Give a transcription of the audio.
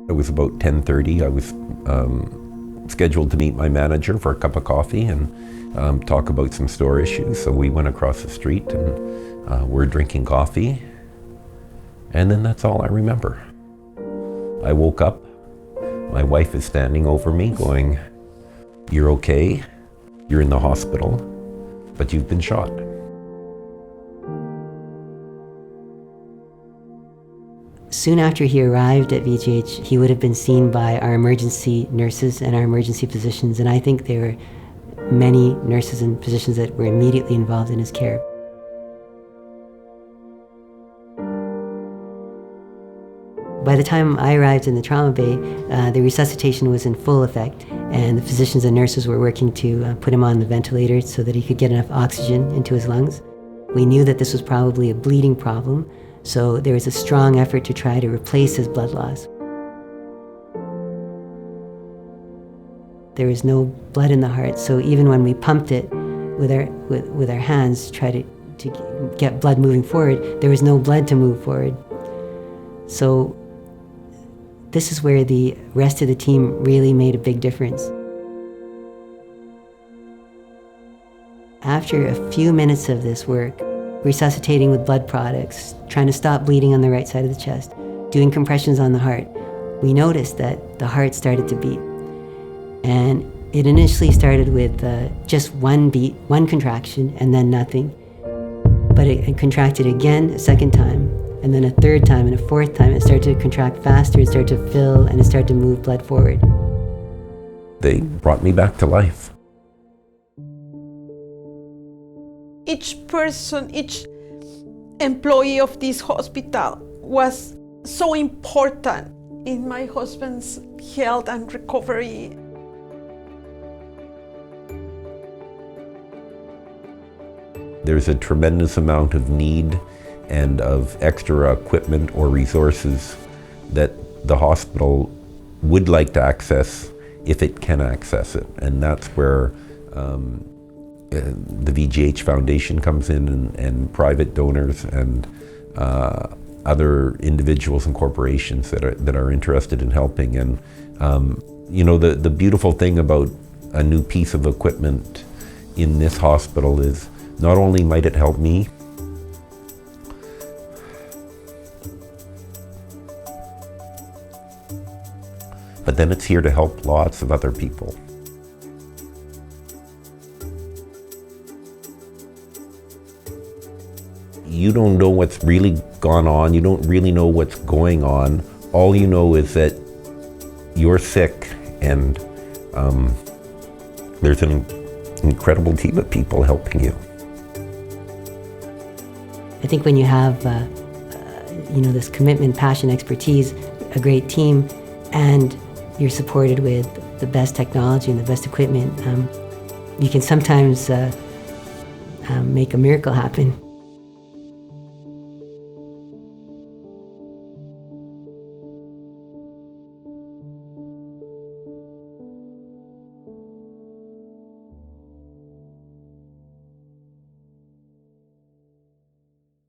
It was about 10:30. I was scheduled to meet my manager for a cup of coffee and talk about some store issues. So we went across the street and we're drinking coffee. And then that's all I remember. I woke up, my wife is standing over me going, "You're okay, you're in the hospital, but you've been shot." Soon after he arrived at VGH, he would have been seen by our emergency nurses and our emergency physicians, and I think there were many nurses and physicians that were immediately involved in his care. By the time I arrived in the trauma bay, the resuscitation was in full effect, and the physicians and nurses were working to put him on the ventilator so that he could get enough oxygen into his lungs. We knew that this was probably a bleeding problem, so there was a strong effort to try to replace his blood loss. There was no blood in the heart, so even when we pumped it with our hands, try to get blood moving forward, there was no blood to move forward. So this is where the rest of the team really made a big difference. After a few minutes of this work, resuscitating with blood products, trying to stop bleeding on the right side of the chest, doing compressions on the heart, we noticed that the heart started to beat. And it initially started with just one beat, one contraction, and then nothing. But it contracted again a second time, and then a third time, and a fourth time. It started to contract faster, it started to fill, and it started to move blood forward. They brought me back to life. Each person, each employee of this hospital was so important in my husband's health and recovery. There's a tremendous amount of need and of extra equipment or resources that the hospital would like to access if it can access it. And that's where the VGH Foundation comes in, and private donors and other individuals and corporations that are interested in helping. And you know, the beautiful thing about a new piece of equipment in this hospital is not only might it help me, but then it's here to help lots of other people. You don't know what's really gone on. You don't really know what's going on. All you know is that you're sick, and there's an incredible team of people helping you. I think when you have this commitment, passion, expertise, a great team, and you're supported with the best technology and the best equipment, you can sometimes make a miracle happen.